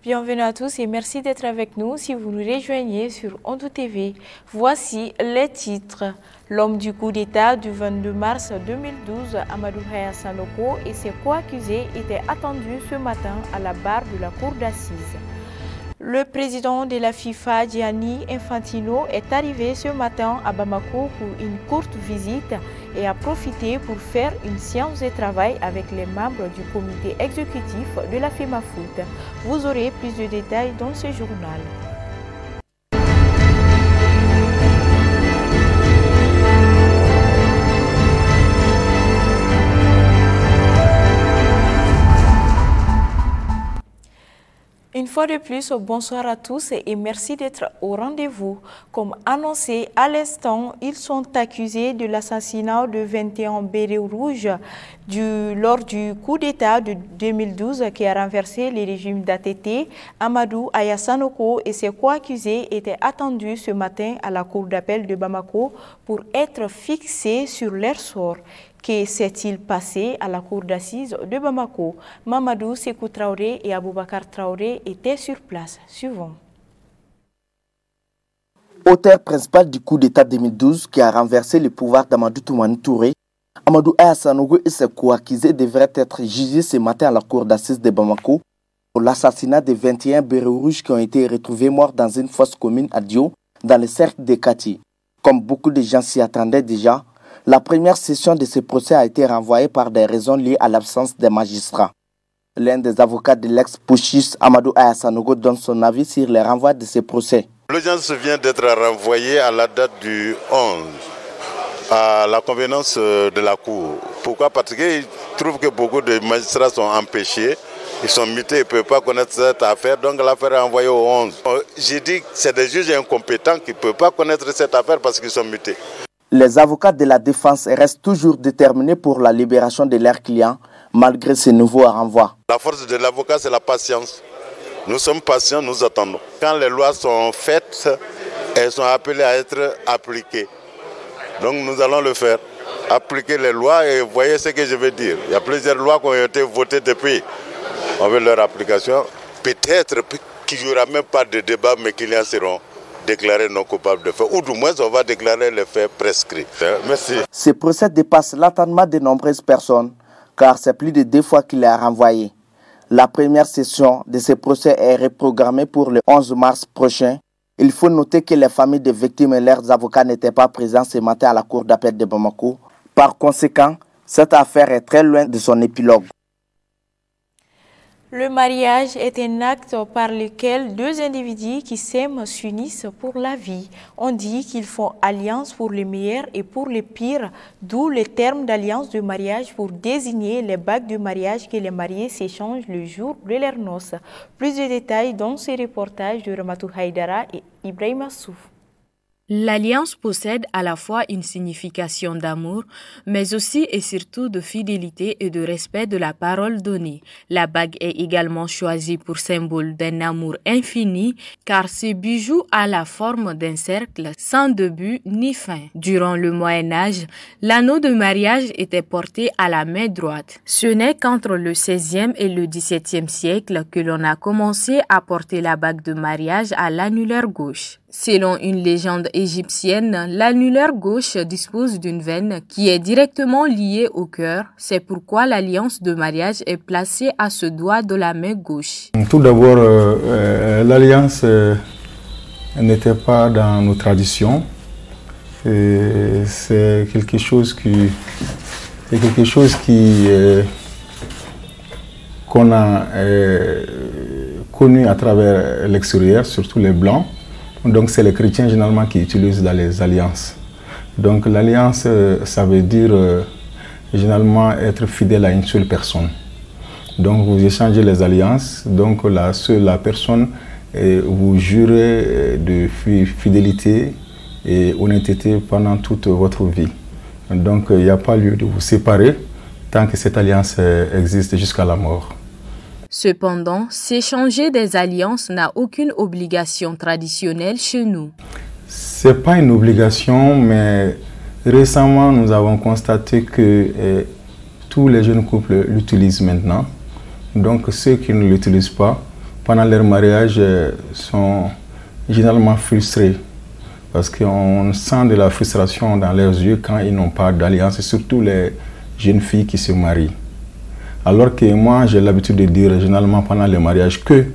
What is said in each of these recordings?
Bienvenue à tous et merci d'être avec nous si vous nous rejoignez sur Ondou TV. Voici les titres. L'homme du coup d'État du 22 mars 2012, Amadou Haya Sanoko, et ses co-accusés étaient attendus ce matin à la barre de la cour d'assises. Le président de la FIFA, Gianni Infantino, est arrivé ce matin à Bamako pour une courte visite et a profité pour faire une séance de travail avec les membres du comité exécutif de la FEMAFOOT. Vous aurez plus de détails dans ce journal. Une fois de plus, bonsoir à tous et merci d'être au rendez-vous. Comme annoncé à l'instant, ils sont accusés de l'assassinat de 21 bérets rouges lors du coup d'État de 2012 qui a renversé le régime d'ATT. Amadou Haya Sanoko et ses co-accusés étaient attendus ce matin à la cour d'appel de Bamako pour être fixés sur leur sort. Que s'est-il passé à la cour d'assises de Bamako? Mamadou Sékou Traoré et Aboubakar Traoré étaient sur place. Suivons. Auteur principal du coup d'État 2012 qui a renversé le pouvoir d'Amadou Toumani Touré, Amadou Haya Sanoko et ses co-accusés devraient être jugés ce matin à la cour d'assises de Bamako pour l'assassinat de 21 bérets rouges qui ont été retrouvés morts dans une fosse commune à Dio, dans le cercle de Kati. Comme beaucoup de gens s'y attendaient déjà, la première session de ce procès a été renvoyée par des raisons liées à l'absence des magistrats. L'un des avocats de l'ex-putschiste Amadou Haya Sanoko donne son avis sur le renvoi de ce procès. L'audience vient d'être renvoyée à la date du 11, à la convenance de la Cour. Pourquoi? Parce qu'ils trouvent que beaucoup de magistrats sont empêchés, ils sont mutés, ils ne peuvent pas connaître cette affaire, donc l'affaire est envoyée au 11. J'ai dit que c'est des juges incompétents qui ne peuvent pas connaître cette affaire parce qu'ils sont mutés. Les avocats de la défense restent toujours déterminés pour la libération de leurs clients, malgré ce nouveau renvoi. La force de l'avocat, c'est la patience. Nous sommes patients, nous attendons. Quand les lois sont faites, elles sont appelées à être appliquées. Donc nous allons le faire. Appliquer les lois et voyez ce que je veux dire. Il y a plusieurs lois qui ont été votées depuis. On veut leur application. Peut-être qu'il n'y aura même pas de débat, mais qu'ils en seront déclarés non coupables de fait, ou du moins on va déclarer les faits prescrits. Merci. Ce procès dépasse l'attendement de nombreuses personnes, car c'est plus de 2 fois qu'il est renvoyé. La première session de ce procès est reprogrammée pour le 11 mars prochain. Il faut noter que les familles des victimes et leurs avocats n'étaient pas présents ce matin à la cour d'appel de Bamako. Par conséquent, cette affaire est très loin de son épilogue. Le mariage est un acte par lequel deux individus qui s'aiment s'unissent pour la vie. On dit qu'ils font alliance pour le meilleur et pour le pire, d'où le terme d'alliance de mariage pour désigner les bagues de mariage que les mariés s'échangent le jour de leurs noces. Plus de détails dans ce reportage de Ramatou Haïdara et Ibrahima Souf. L'alliance possède à la fois une signification d'amour, mais aussi et surtout de fidélité et de respect de la parole donnée. La bague est également choisie pour symbole d'un amour infini, car ce bijou a la forme d'un cercle sans début ni fin. Durant le Moyen-Âge, l'anneau de mariage était porté à la main droite. Ce n'est qu'entre le XVIe et le XVIIe siècle que l'on a commencé à porter la bague de mariage à l'annulaire gauche. Selon une légende égyptienne, l'annulaire gauche dispose d'une veine qui est directement liée au cœur. C'est pourquoi l'alliance de mariage est placée à ce doigt de la main gauche. Tout d'abord, l'alliance n'était pas dans nos traditions. C'est quelque chose qu'on a connu à travers l'extérieur, surtout les Blancs. Donc c'est les chrétiens généralement qui utilisent dans les alliances. Donc l'alliance, ça veut dire généralement être fidèle à une seule personne. Donc vous échangez les alliances, donc la personne, vous jurez de fidélité et honnêteté pendant toute votre vie. Donc il n'y a pas lieu de vous séparer tant que cette alliance existe jusqu'à la mort. Cependant, s'échanger des alliances n'a aucune obligation traditionnelle chez nous. Ce n'est pas une obligation, mais récemment, nous avons constaté que tous les jeunes couples l'utilisent maintenant. Donc, ceux qui ne l'utilisent pas pendant leur mariage sont généralement frustrés parce qu'on sent de la frustration dans leurs yeux quand ils n'ont pas d'alliance, et surtout les jeunes filles qui se marient. Alors que moi, j'ai l'habitude de dire généralement pendant le mariage que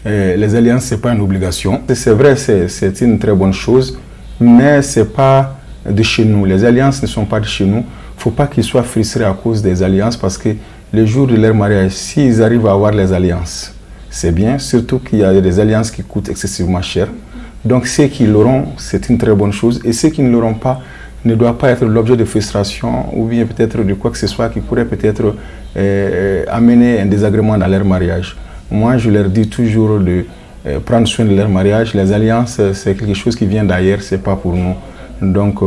les alliances, ce n'est pas une obligation. C'est vrai, c'est une très bonne chose, mais ce n'est pas de chez nous. Les alliances ne sont pas de chez nous. Il ne faut pas qu'ils soient frustrés à cause des alliances, parce que le jour de leur mariage, s'ils arrivent à avoir les alliances, c'est bien, surtout qu'il y a des alliances qui coûtent excessivement cher. Donc ceux qui l'auront, c'est une très bonne chose, et ceux qui ne l'auront pas ne doivent pas être l'objet de frustration ou bien peut-être de quoi que ce soit qui pourrait peut-être amener un désagrément dans leur mariage. Moi, je leur dis toujours de prendre soin de leur mariage. Les alliances, c'est quelque chose qui vient d'ailleurs, c'est pas pour nous. Donc,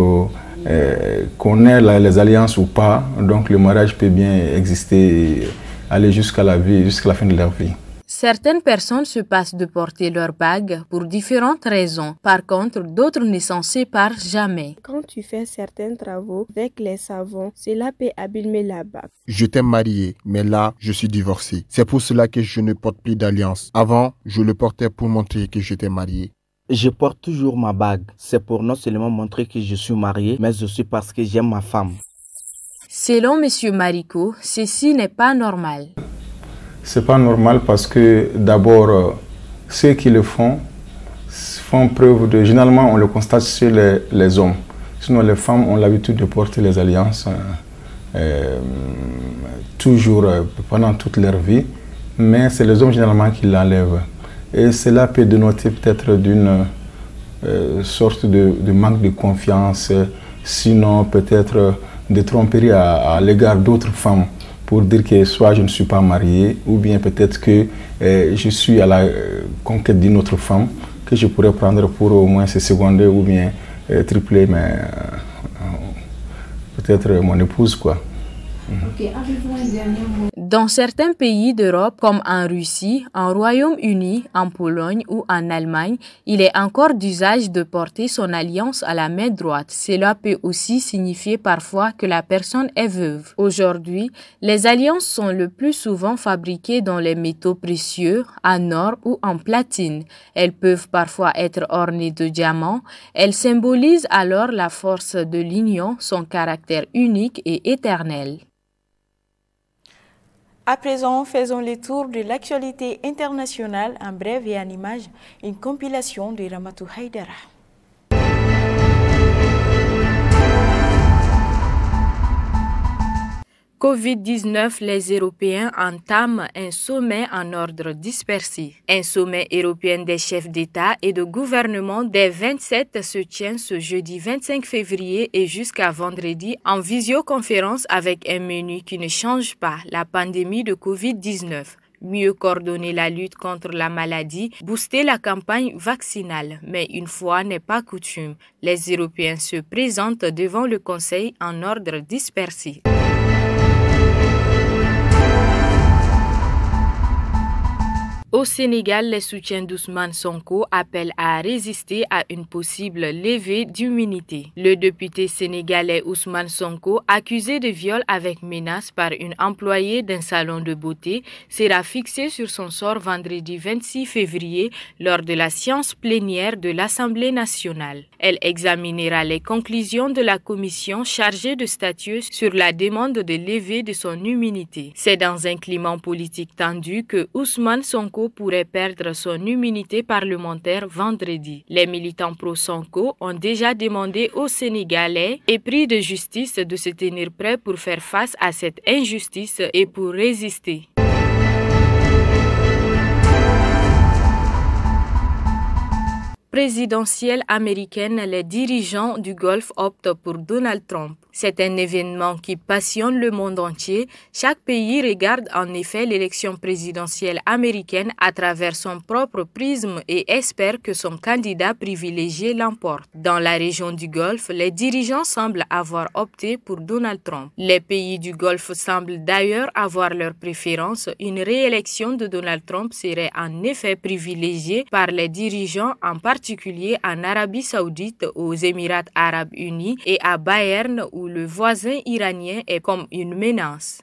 qu'on ait les alliances ou pas, donc le mariage peut bien exister et aller jusqu'à la vie, jusqu'à la fin de leur vie. Certaines personnes se passent de porter leur bague pour différentes raisons. Par contre, d'autres ne s'en séparent jamais. Quand tu fais certains travaux avec les savons, cela peut abîmer la bague. J'étais marié, mais là, je suis divorcé. C'est pour cela que je ne porte plus d'alliance. Avant, je le portais pour montrer que j'étais marié. Je porte toujours ma bague. C'est pour non seulement montrer que je suis marié, mais aussi parce que j'aime ma femme. Selon M. Marico, ceci n'est pas normal. C'est pas normal parce que d'abord, ceux qui le font preuve de... Généralement, on le constate chez les hommes. Sinon, les femmes ont l'habitude de porter les alliances toujours, pendant toute leur vie. Mais c'est les hommes généralement qui l'enlèvent. Et cela peut dénoter peut-être d'une sorte de manque de confiance, sinon peut-être de tromperie à l'égard d'autres femmes, pour dire que soit je ne suis pas marié, ou bien peut-être que je suis à la conquête d'une autre femme que je pourrais prendre pour au moins se seconder ou bien tripler peut-être mon épouse, quoi. Dans certains pays d'Europe, comme en Russie, en Royaume-Uni, en Pologne ou en Allemagne, il est encore d'usage de porter son alliance à la main droite. Cela peut aussi signifier parfois que la personne est veuve. Aujourd'hui, les alliances sont le plus souvent fabriquées dans les métaux précieux, en or ou en platine. Elles peuvent parfois être ornées de diamants. Elles symbolisent alors la force de l'union, son caractère unique et éternel. À présent, faisons le tour de l'actualité internationale en bref et en images, une compilation de Ramatou Haïdara. Covid-19, les Européens entament un sommet en ordre dispersé. Un sommet européen des chefs d'État et de gouvernement des 27 se tient ce jeudi 25 février et jusqu'à vendredi en visioconférence avec un menu qui ne change pas, la pandémie de Covid-19. Mieux coordonner la lutte contre la maladie, booster la campagne vaccinale. Mais une fois n'est pas coutume, les Européens se présentent devant le Conseil en ordre dispersé. Au Sénégal, les soutiens d'Ousmane Sonko appellent à résister à une possible levée d'immunité. Le député sénégalais Ousmane Sonko, accusé de viol avec menace par une employée d'un salon de beauté, sera fixé sur son sort vendredi 26 février lors de la séance plénière de l'Assemblée nationale. Elle examinera les conclusions de la commission chargée de statuer sur la demande de levée de son immunité. C'est dans un climat politique tendu que Ousmane Sonko pourrait perdre son immunité parlementaire vendredi. Les militants pro-Sonko ont déjà demandé aux Sénégalais épris de justice de se tenir prêts pour faire face à cette injustice et pour résister. Présidentielle américaine, les dirigeants du Golfe optent pour Donald Trump. C'est un événement qui passionne le monde entier. Chaque pays regarde en effet l'élection présidentielle américaine à travers son propre prisme et espère que son candidat privilégié l'emporte. Dans la région du Golfe, les dirigeants semblent avoir opté pour Donald Trump. Les pays du Golfe semblent d'ailleurs avoir leur préférence. Une réélection de Donald Trump serait en effet privilégiée par les dirigeants, en particulier en Arabie Saoudite, aux Émirats Arabes Unis et à Bayern, où le voisin iranien est comme une menace.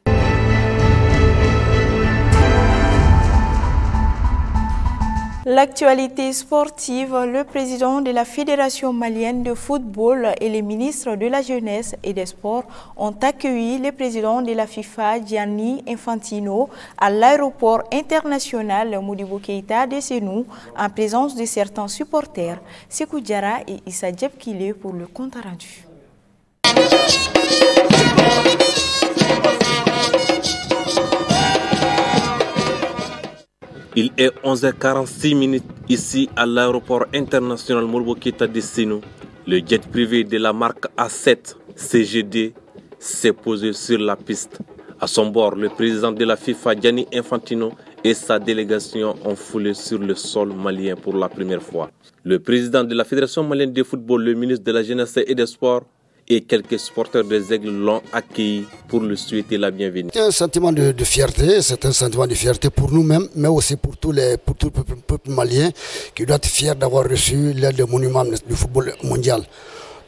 L'actualité sportive, le président de la Fédération malienne de football et les ministres de la Jeunesse et des Sports ont accueilli le président de la FIFA, Gianni Infantino, à l'aéroport international Modibo Keïta de Sénou, en présence de certains supporters. Sekou Diarra et Issa Djebkile pour le compte rendu. Il est 11h46 ici à l'aéroport international Modibo Keïta de Sénou. Le jet privé de la marque A7 CGD s'est posé sur la piste. À son bord, le président de la FIFA, Gianni Infantino, et sa délégation ont foulé sur le sol malien pour la première fois. Le président de la Fédération malienne de football, le ministre de la Jeunesse et des Sports et quelques supporters des Aigles l'ont accueilli pour lui souhaiter la bienvenue. C'est un sentiment de fierté, c'est un sentiment de fierté pour nous-mêmes, mais aussi pour tout le peuple malien qui doit être fier d'avoir reçu l'un des monuments du football mondial.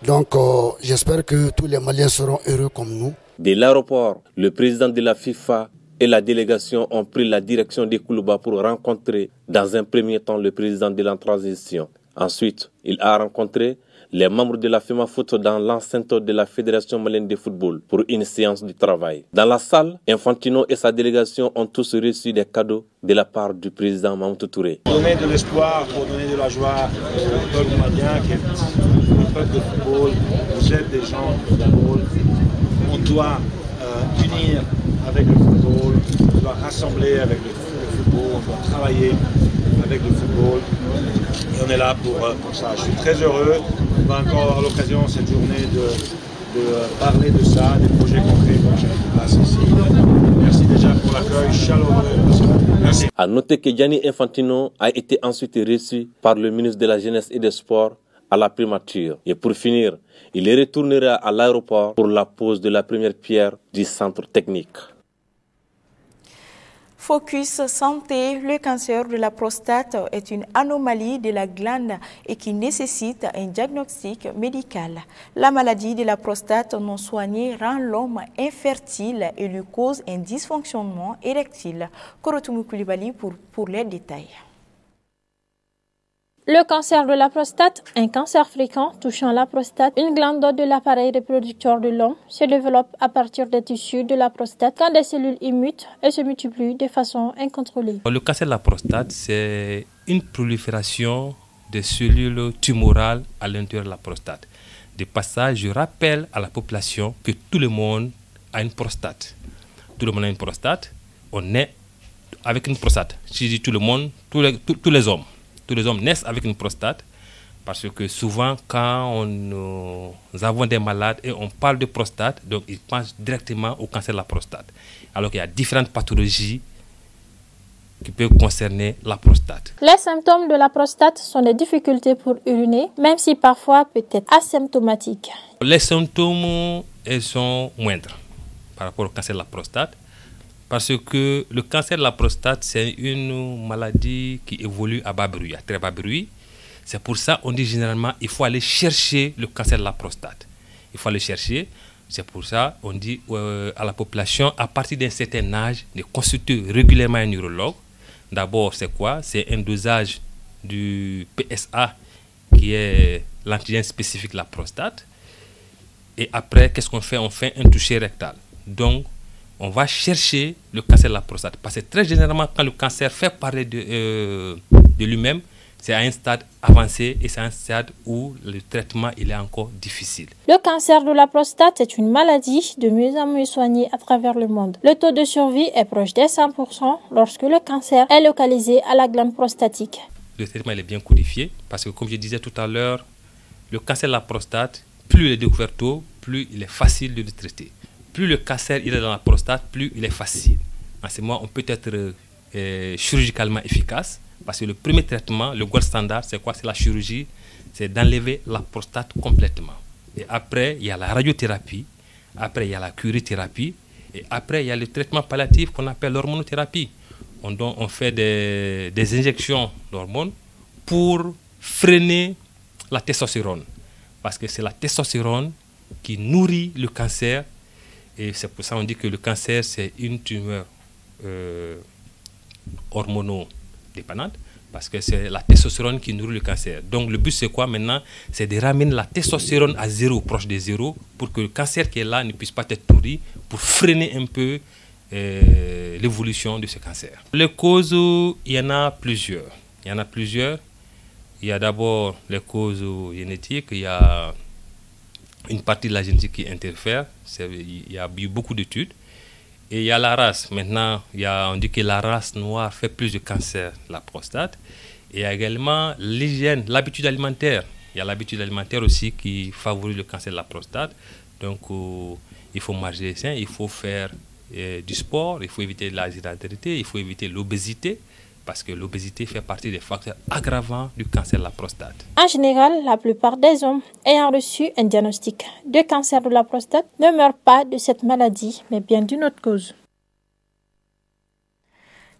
Donc j'espère que tous les Maliens seront heureux comme nous. De l'aéroport, le président de la FIFA et la délégation ont pris la direction des Koulouba pour rencontrer dans un premier temps le président de la transition. Ensuite, il a rencontré les membres de la FEMA Foot dans l'enceinte de la Fédération malienne de football pour une séance de travail. Dans la salle, Infantino et sa délégation ont tous reçu des cadeaux de la part du président Mamadou Touré. Donner de l'espoir, pour donner de la joie au peuple malien, qui est le peuple de football, vous êtes des gens de football. On doit unir avec le football, on doit rassembler avec le football, on doit travailler avec le football. Et on est là pour ça. Je suis très heureux. On va encore avoir l'occasion cette journée de parler de ça, des projets concrets qu'on passe ici. Merci déjà pour l'accueil chaleureux. Merci. À noter que Gianni Infantino a été ensuite reçu par le ministre de la Jeunesse et des Sports à la primature. Et pour finir, il retournera à l'aéroport pour la pose de la première pierre du centre technique. Focus santé, le cancer de la prostate est une anomalie de la glande et qui nécessite un diagnostic médical. La maladie de la prostate non soignée rend l'homme infertile et lui cause un dysfonctionnement érectile. Korotoumou Koulibaly pour les détails. Le cancer de la prostate, un cancer fréquent touchant la prostate, une glande de l'appareil reproducteur de l'homme, se développe à partir des tissus de la prostate quand des cellules y mutent et se multiplient de façon incontrôlée. Le cancer de la prostate, c'est une prolifération de cellules tumorales à l'intérieur de la prostate. De passage, je rappelle à la population que tout le monde a une prostate. Tout le monde a une prostate. On est avec une prostate. Si je dis tout le monde, tous les hommes. Tous les hommes naissent avec une prostate parce que souvent quand nous avons des malades et on parle de prostate, donc ils pensent directement au cancer de la prostate. Alors qu'il y a différentes pathologies qui peuvent concerner la prostate. Les symptômes de la prostate sont des difficultés pour uriner, même si parfois peut-être asymptomatiques. Les symptômes ils sont moindres par rapport au cancer de la prostate. Parce que le cancer de la prostate, c'est une maladie qui évolue à bas bruit, à très bas bruit. C'est pour ça qu'on dit généralement qu'il faut aller chercher le cancer de la prostate. Il faut aller chercher. C'est pour ça qu'on dit à la population, à partir d'un certain âge, de consulter régulièrement un neurologue. D'abord, c'est quoi? C'est un dosage du PSA, qui est l'antigène spécifique de la prostate. Et après, qu'est-ce qu'on fait? On fait un toucher rectal. Donc, on va chercher le cancer de la prostate. Parce que très généralement, quand le cancer fait parler de lui-même, c'est à un stade avancé et c'est un stade où le traitement il est encore difficile. Le cancer de la prostate est une maladie de mieux en mieux soignée à travers le monde. Le taux de survie est proche des 100% lorsque le cancer est localisé à la glande prostatique. Le traitement il est bien codifié parce que, comme je disais tout à l'heure, le cancer de la prostate, plus il est découvert tôt, plus il est facile de le traiter. Plus le cancer il est dans la prostate, plus il est facile. En ce moment, on peut être chirurgicalement efficace parce que le premier traitement, le gold standard, c'est quoi? C'est la chirurgie, c'est d'enlever la prostate complètement. Et après, il y a la radiothérapie, après, il y a la curithérapie, et après, il y a le traitement palliatif qu'on appelle l'hormonothérapie. On fait des injections d'hormones pour freiner la testostérone. Parce que c'est la testostérone qui nourrit le cancer. Et c'est pour ça qu'on dit que le cancer, c'est une tumeur hormonodépendante. parce que c'est la testostérone qui nourrit le cancer. Donc le but c'est quoi maintenant? C'est de ramener la testostérone à zéro, proche de zéro, pour que le cancer qui est là ne puisse pas être nourri, pour freiner un peu l'évolution de ce cancer. Les causes, il y en a plusieurs. Il y a d'abord les causes génétiques, il y a une partie de la génétique qui interfère, il y a eu beaucoup d'études. Et il y a la race. Maintenant, on dit que la race noire fait plus de cancer de la prostate. Et il y a également l'hygiène, l'habitude alimentaire. Il y a l'habitude alimentaire aussi qui favorise le cancer de la prostate. Donc, il faut manger sain, il faut faire du sport, il faut éviter la sédentarité, il faut éviter l'obésité, parce que l'obésité fait partie des facteurs aggravants du cancer de la prostate. En général, la plupart des hommes ayant reçu un diagnostic de cancer de la prostate ne meurent pas de cette maladie, mais bien d'une autre cause.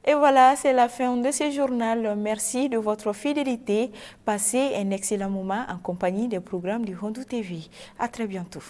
Et voilà, c'est la fin de ce journal. Merci de votre fidélité. Passez un excellent moment en compagnie des programmes du Hondou TV. À très bientôt.